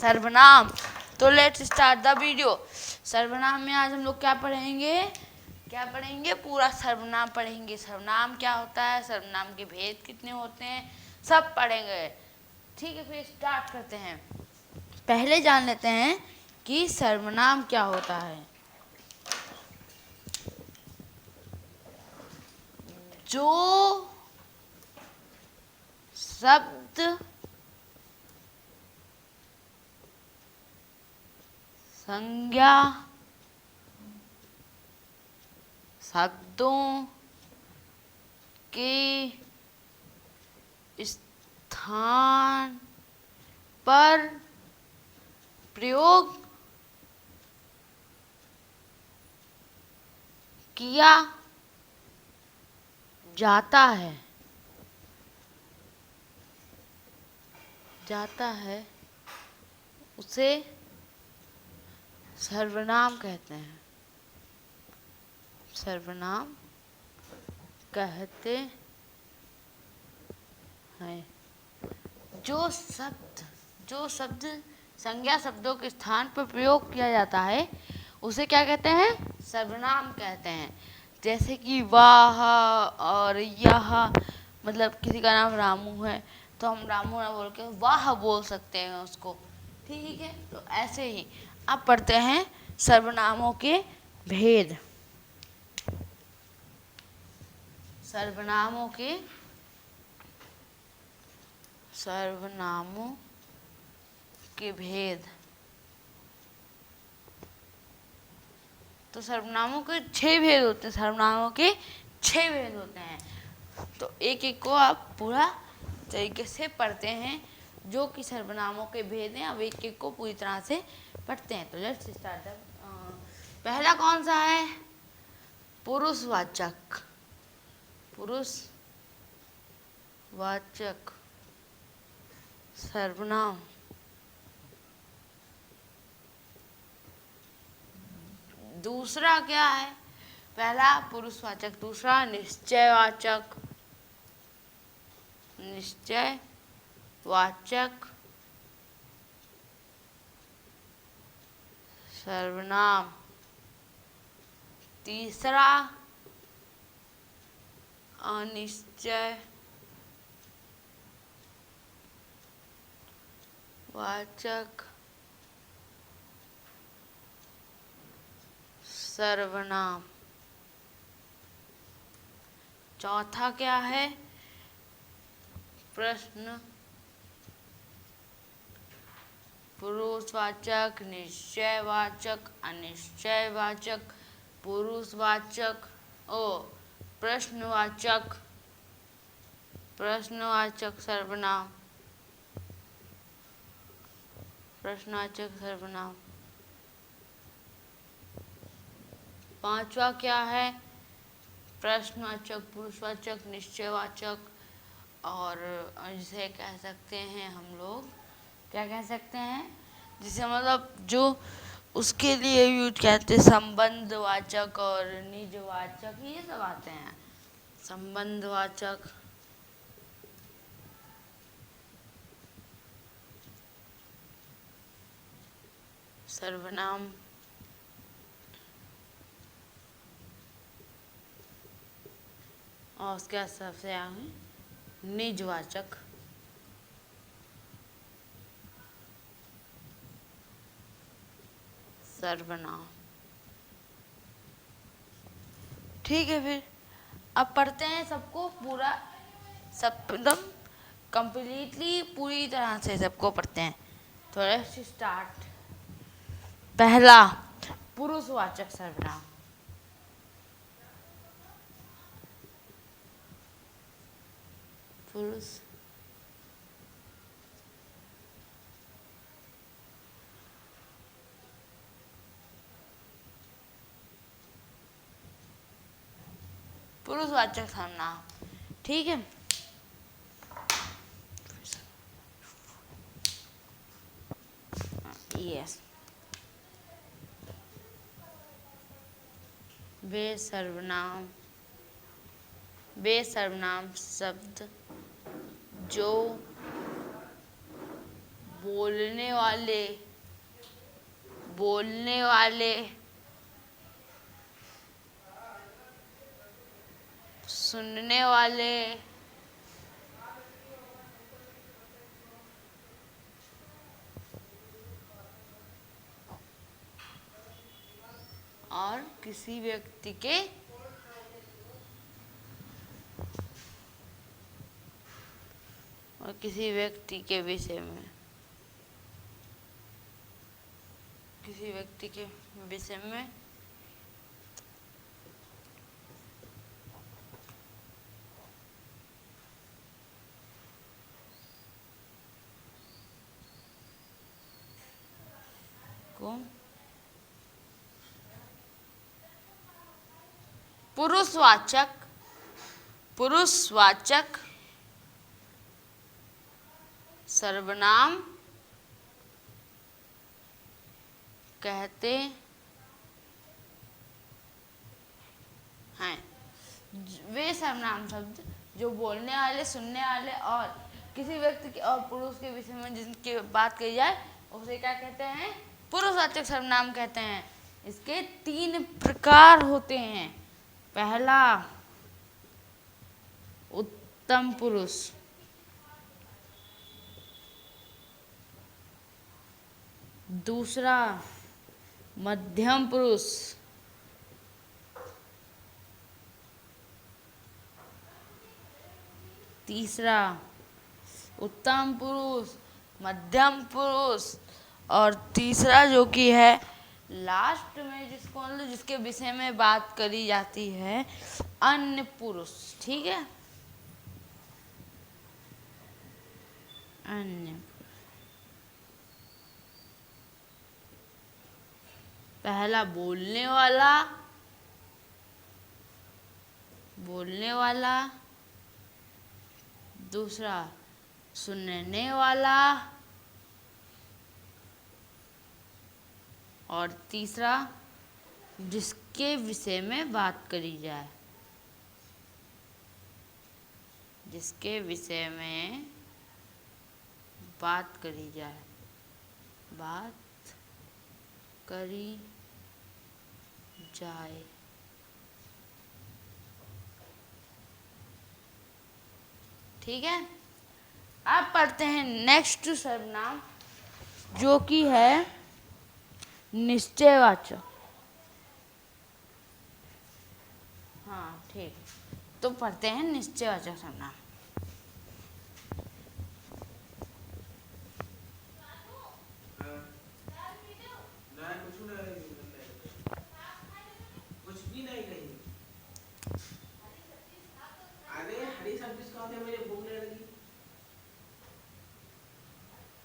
सर्वनाम। तो let's start the video. सर्वनाम में आज हम लोग क्या पढ़ेंगे, पूरा सर्वनाम पढ़ेंगे। सर्वनाम क्या होता है, सर्वनाम के भेद कितने होते हैं, सब पढ़ेंगे। ठीक है, फिर स्टार्ट करते हैं। पहले जान लेते हैं कि सर्वनाम क्या होता है। जो शब्द संज्ञा शब्दों के स्थान पर प्रयोग किया जाता है उसे सर्वनाम कहते हैं। सर्वनाम कहते हैं। जो शब्द संज्ञा शब्दों के स्थान पर प्रयोग किया जाता है उसे क्या कहते हैं, सर्वनाम कहते हैं। जैसे कि वाह और यह, मतलब किसी का नाम रामू है तो हम रामू ना बोल के वाह बोल सकते हैं उसको। ठीक है, तो ऐसे ही अब पढ़ते हैं सर्वनामों के भेद। सर्वनामों के भेद। तो सर्वनामों के 6 भेद होते हैं। सर्वनामों के 6 भेद होते हैं। तो एक एक को आप पूरा तरीके से पढ़ते हैं। जो कि सर्वनामों के भेद हैं, अब एक एक को पूरी तरह से पढ़ते हैं। तो लेट्स स्टार्ट। पहला कौन सा है, पुरुषवाचक सर्वनाम। दूसरा क्या है, पहला पुरुषवाचक, दूसरा निश्चयवाचक सर्वनाम। तीसरा अनिश्चयवाचक सर्वनाम। चौथा क्या है, पुरुषवाचक, निश्चयवाचक, अनिश्चयवाचक, पुरुषवाचक प्रश्नवाचक सर्वनाम। पांचवा क्या है, प्रश्नवाचक, पुरुषवाचक, निश्चयवाचक, और जिसे कह सकते हैं हम लोग, क्या कह सकते हैं, जिसे मतलब जो उसके लिए यूज कहते हैं, संबंधवाचक और निजवाचक, ये सब आते हैं। संबंधवाचक, सर्वनाम। और उसके सबसे आगे निजवाचक। सर्वनाम। ठीक है, फिर अब पढ़ते हैं सबको पूरा, सब एकदम कंप्लीटली पूरी तरह से सबको पढ़ते हैं। तो लेट्स स्टार्ट। पहला पुरुषवाचक सर्वनाम। पुरुषवाचक सर्वनाम। ठीक है, यस। वे सर्वनाम शब्द जो बोलने वाले, बोलने वाले, सुनने वाले, और किसी व्यक्ति के विषय में, किसी व्यक्ति के विषय में को पुरुषवाचक, पुरुषवाचक सर्वनाम कहते हैं। वे सर्वनाम शब्द जो बोलने वाले, सुनने वाले और किसी व्यक्ति के और पुरुष के विषय में जिनकी बात करी जाए उसे क्या कहते हैं? पुरुषवाचक सर्वनाम कहते हैं। इसके 3 प्रकार होते हैं। पहला उत्तम पुरुष, दूसरा मध्यम पुरुष, तीसरा उत्तम पुरुष, मध्यम पुरुष और तीसरा जो कि है लास्ट में जिसको मतलब जिसके विषय में बात करी जाती है अन्य पुरुष। ठीक है, अन्य। पहला बोलने वाला, बोलने वाला, दूसरा सुनने वाला और तीसरा जिसके विषय में बात करी जाए, जिसके विषय में बात करी जाए, बात करी जाए। ठीक है, अब पढ़ते हैं नेक्स्ट सर्वनाम जो कि है निश्चयवाचक। हाँ ठीक, तो पढ़ते हैं निश्चयवाचक सर्वनाम।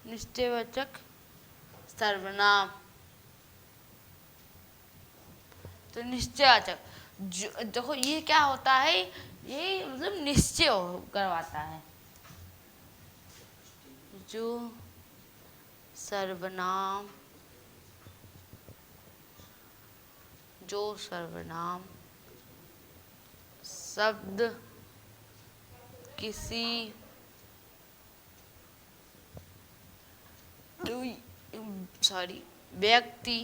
निश्चयवाचक सर्वनाम। तो निश्चयवाचक देखो ये क्या होता है, ये मतलब निश्चय करवाता है। जो सर्वनाम, जो सर्वनाम शब्द किसी व्यक्ति,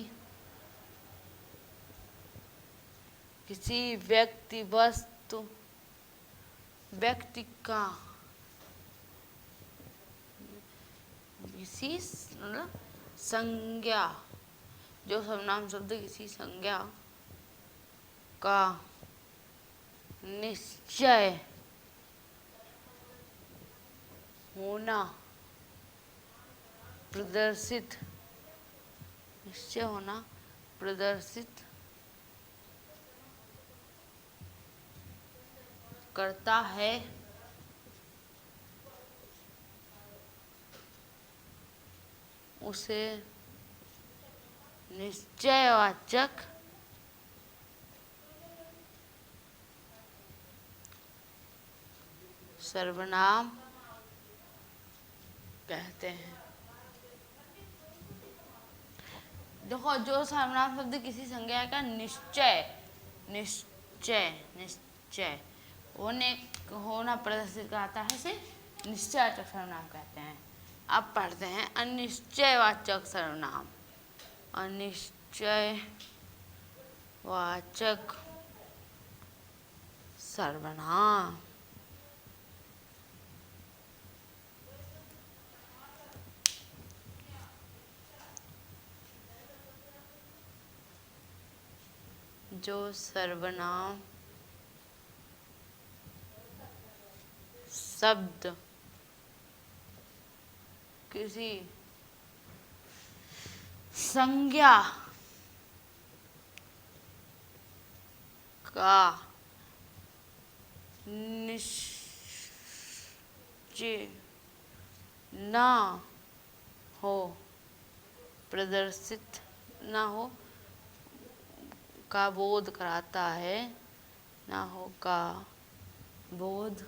किसी व्यक्ति वस्तु, व्यक्ति का किसी संज्ञा, जो सर्वनाम शब्द किसी संज्ञा का निश्चय होना प्रदर्शित, निश्चय होना प्रदर्शित करता है, उसे निश्चयवाचक सर्वनाम कहते हैं। देखो जो सर्वनाम शब्द किसी संज्ञा का निश्चय, निश्चय, निश्चय होना प्रदर्शित कराता है, इसे निश्चयवाचक सर्वनाम कहते हैं। अब पढ़ते हैं अनिश्चयवाचक सर्वनाम। अनिश्चयवाचक सर्वनाम। जो सर्वनाम शब्द किसी संज्ञा का निश्चय न हो, प्रदर्शित न हो का बोध कराता है, न हो का बोध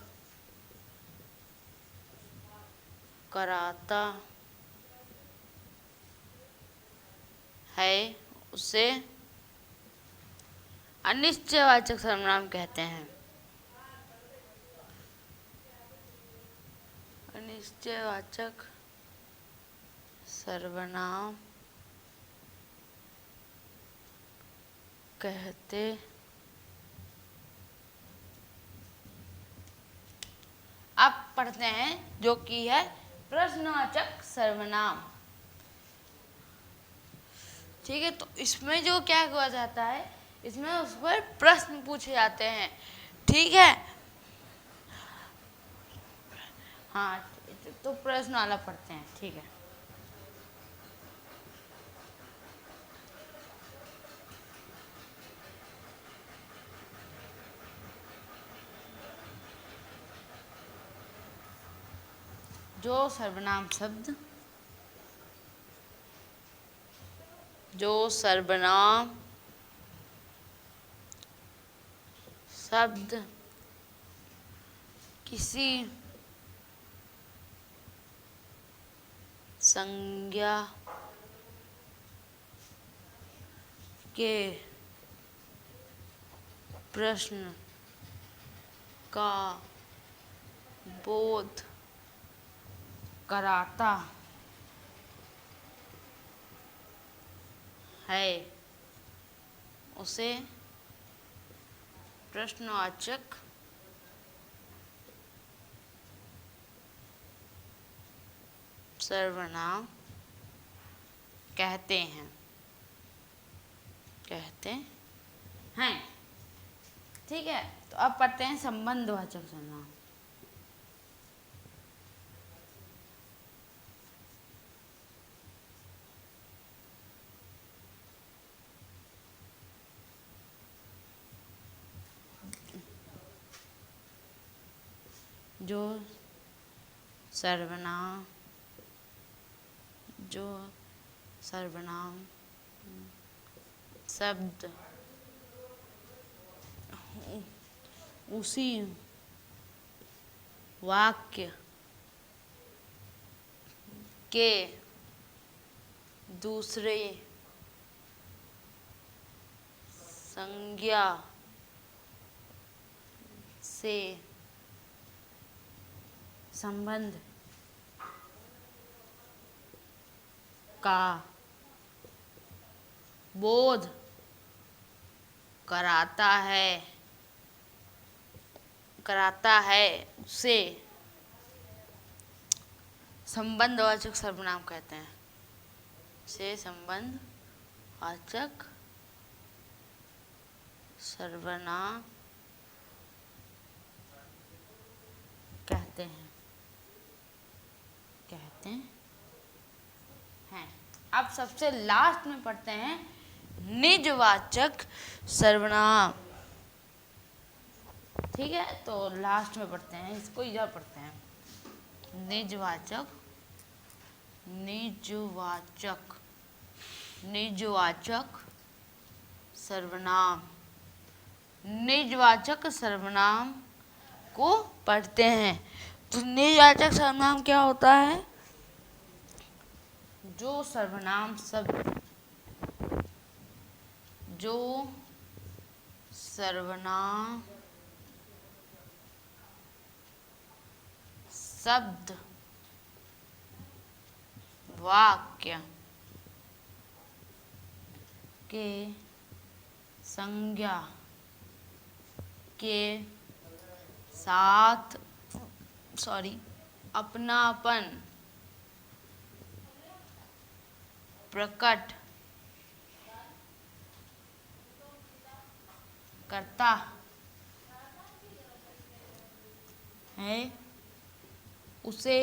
कराता है, उसे अनिश्चयवाचक सर्वनाम कहते हैं। अनिश्चयवाचक सर्वनाम कहते अब पढ़ते हैं जो कि है प्रश्नवाचक सर्वनाम। ठीक है, तो इसमें जो क्या हुआ जाता है, इसमें उस पर प्रश्न पूछे जाते हैं। ठीक है, हाँ, तो प्रश्न वाला पढ़ते हैं। ठीक है, जो सर्वनाम शब्द किसी संज्ञा के प्रश्न का बोध कराता है, उसे प्रश्नवाचक सर्वनाम कहते हैं। ठीक है, तो अब पढ़ते हैं संबंधवाचक सर्वनाम। जो सर्वनाम शब्द उसी वाक्य के दूसरे संज्ञा से संबंध का बोध कराता है, उसे संबंधवाचक सर्वनाम कहते हैं। से संबंधवाचक सर्वनाम कहते हैं। अब सबसे लास्ट में पढ़ते हैं निजवाचक सर्वनाम। ठीक है, तो लास्ट में पढ़ते हैं, इसको इधर पढ़ते हैं। निजवाचक सर्वनाम। निजवाचक सर्वनाम को पढ़ते हैं। तो निजवाचक सर्वनाम क्या होता है? जो सर्वनाम शब्द वाक्य के संज्ञा के साथ अपनापन प्रकट करता है उसे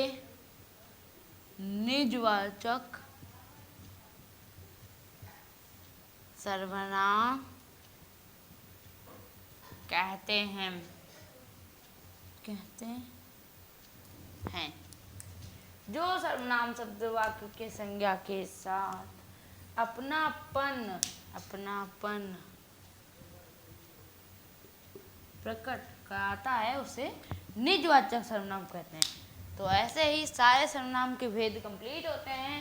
निजवाचक सर्वनाम कहते हैं। जो सर्वनाम शब्द वाक्य के संज्ञा के साथ अपनापन प्रकट कराता है उसे निजवाचक सर्वनाम कहते हैं। तो ऐसे ही सारे सर्वनाम के भेद कंप्लीट होते हैं।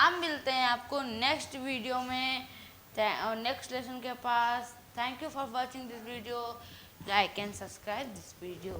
अब मिलते हैं आपको नेक्स्ट वीडियो में और नेक्स्ट लेसन के पास। Thank you for watching this video. Like and subscribe this video.